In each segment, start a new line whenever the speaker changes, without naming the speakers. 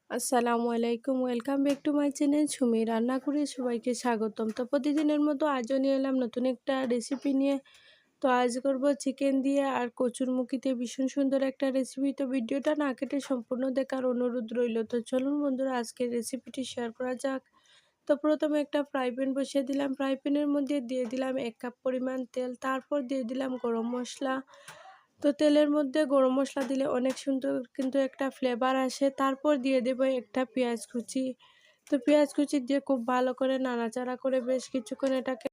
আসসালামু আলাইকুম, welcome back to my channel Sumi রান্না করে সবাইকে স্বাগতম। তো প্রতিদিনের মতো আজও নিয়ে এলাম নতুন একটা রেসিপি নিয়ে। তো আজ করব চিকেন দিয়ে আর কচুরমুখী দিয়ে ভীষণ সুন্দর একটা রেসিপি। তো ভিডিওটা না কেটে সম্পূর্ণ দেখার অনুরোধ রইল। তো চলুন বন্ধুরা আজকের রেসিপিটি শেয়ার করা যাক। তো প্রথমে একটা ফ্রাই প্যান বসিয়ে দিলাম। ফ্রাই প্যানের মধ্যে দিয়ে দিলাম 1 কাপ পরিমাণ তেল, তারপর দিয়ে দিলাম গরম মশলা। তো তেলের মধ্যে গরম মশলা দিলে অনেক সুন্দর কিন্তু একটা ফ্লেভার আসে। তারপর দিয়ে দেব একটা পেঁয়াজ কুচি। তো পেঁয়াজ কুচি দিয়ে খুব ভালো করে নাড়াচাড়া করে বেশ কিছুক্ষণ এটাকে,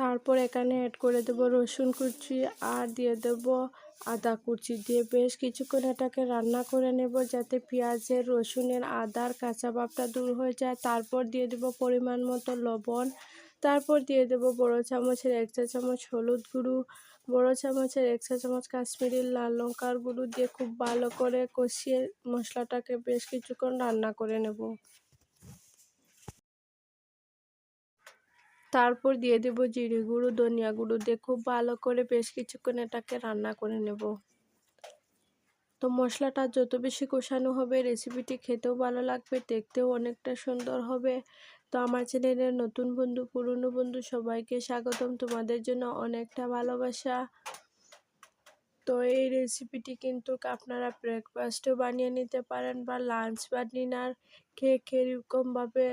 তারপর এখানে অ্যাড করে দেব রসুন কুচি আর দিয়ে দেব আদা কুচি, দিয়ে বেশ কিছুক্ষণ এটাকে রান্না করে নেব যাতে পেঁয়াজের, রসুনের, আদার কাঁচা ভাবটা দূর হয়ে যায়। তারপর দিয়ে দেব পরিমাণ মতো লবণ, তারপর দিয়ে দেব বড় চামচের 1 চা চামচ হলুদ গুঁড়ো, বড় চামচের 1 চা চামচ কাশ্মীরি লাল লঙ্কার গুঁড়ো দিয়ে খুব ভালো করে কষিয়ে মশলাটাকে বেশ কিছুক্ষণ রান্না করে নেব। তারপর দিয়ে দেব জিরে গুঁড়ো, ধনিয়া গুঁড়ো দিয়ে খুব ভালো করে বেশ কিছুক্ষণ এটাকে রান্না করে নেব। তো মশলাটা যত বেশি কষানো হবে রেসিপিটি খেতেও ভালো লাগবে, দেখতেও অনেকটা সুন্দর হবে। তো আমার চ্যানেলের নতুন বন্ধু, পুরনো বন্ধু সবাইকে স্বাগতম, তোমাদের জন্য অনেকটা ভালোবাসা। তো এই রেসিপিটি কিন্তু আপনারা ব্রেকফাস্টেও বানিয়ে নিতে পারেন বা লাঞ্চ বা ডিনার খেয়ে এরকমভাবে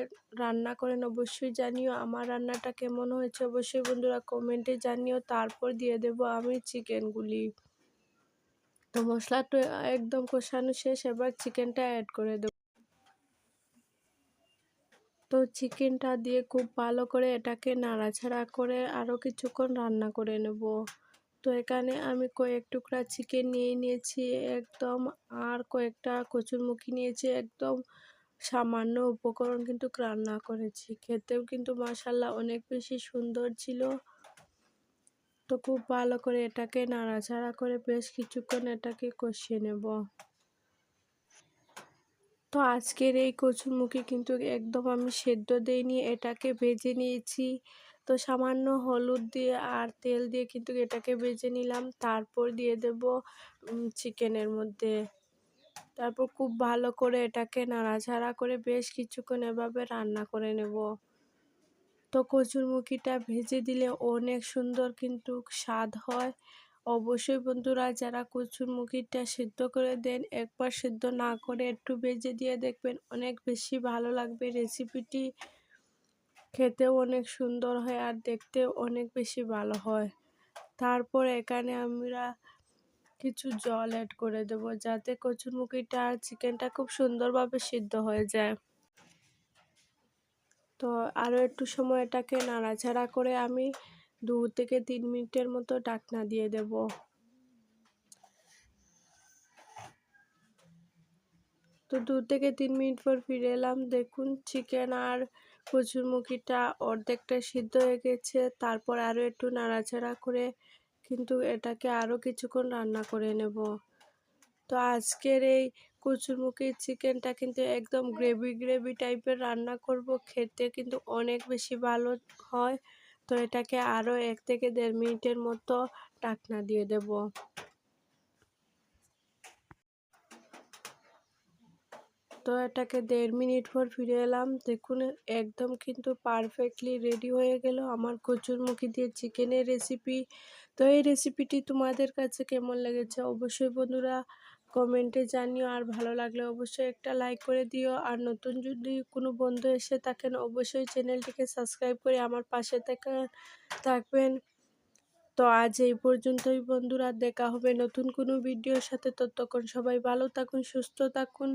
রান্না করেন অবশ্যই জানিও। আমার রান্নাটা কেমন হয়েছে অবশ্যই বন্ধুরা কমেন্টে জানিও। তারপর দিয়ে দেব আমি চিকেনগুলি। তো মশলাটা একদম কষানো শেষ, এবার চিকেনটা অ্যাড করে দেব। তো চিকেনটা দিয়ে খুব ভালো করে এটাকে নাড়াচাড়া করে আরও কিছুক্ষণ রান্না করে নেব। তো এখানে আমি কয়েক টুকরা চিকেন নিয়ে নিয়েছি একদম, আর কয়েকটা কচুরমুখী নিয়েছি একদম সামান্য উপকরণ কিন্তু রান্না করেছি। খেতেও কিন্তু মাশাআল্লাহ অনেক বেশি সুন্দর ছিল। তো খুব ভালো করে এটাকে নাড়াচাড়া করে বেশ কিছুক্ষণ এটাকে কষিয়ে নেব। তো আজকের এই কচুরমুখী কিন্তু একদম আমি সেদ্ধ দেইনি, এটাকে ভেজে নিয়েছি। তো সামান্য হলুদ দিয়ে আর তেল দিয়ে কিন্তু এটাকে ভেজে নিলাম। তারপর দিয়ে দেব চিকেনের মধ্যে। তারপর খুব ভালো করে এটাকে নাড়াচাড়া করে বেশ কিছুক্ষণ এভাবে রান্না করে নেব। তো কচুরমুখীটা ভেজে দিলে অনেক সুন্দর কিন্তু স্বাদ হয়। অবশ্যই বন্ধুরা যারা কচুরমুখীটা সিদ্ধ করে দেন, একবার সিদ্ধ না করে একটু ভেজে দিয়ে দেখবেন অনেক বেশি ভালো লাগবে রেসিপিটি। খেতেও অনেক সুন্দর হয় আর দেখতেও অনেক বেশি ভালো হয়। তারপর এখানে আমরা কিছু জল অ্যাড করে দেব যাতে কচুরমুখীটা আর চিকেনটা খুব সুন্দরভাবে সিদ্ধ হয়ে যায়। তো আরও একটু সময় এটাকে নাড়াচাড়া করে আমি 2 থেকে 3 মিনিটের মতো ঢাকনা দিয়ে দেব। তো 2 থেকে 3 মিনিট পর ফিরে এলাম, দেখুন চিকেন আর কচুরমুখীটা অর্ধেকটা সিদ্ধ হয়ে গেছে। তারপর আরও একটু নাড়াচাড়া করে কিন্তু এটাকে আরও কিছুক্ষণ রান্না করে নেব। তো আজকের এই কচুরমুখীর চিকেনটা কিন্তু একদম গ্রেভি গ্রেভি টাইপের রান্না করব, খেতে কিন্তু অনেক বেশি ভালো হয়। তো এটাকে আরও 1 থেকে 1.5 মিনিটের মতো ঢাকনা দিয়ে দেব। তো এটাকে 1.5 মিনিট পর ফিরে এলাম, দেখুন একদম কিন্তু পারফেক্টলি রেডি হয়ে গেল আমার কচুরমুখী দিয়ে চিকেনের রেসিপি। তো এই রেসিপিটি তোমাদের কাছে কেমন লেগেছে অবশ্যই বন্ধুরা কমেন্টে জানিও, আর ভালো লাগলে অবশ্যই একটা লাইক করে দিও। আর নতুন যদি কোনো বন্ধু এসে থাকেন অবশ্যই চ্যানেলটিকে সাবস্ক্রাইব করে আমার পাশে থাকবেন। তো আজ এই পর্যন্তই বন্ধুরা, দেখা হবে নতুন কোনো ভিডিওর সাথে। ততক্ষণ সবাই ভালো থাকুন, সুস্থ থাকুন।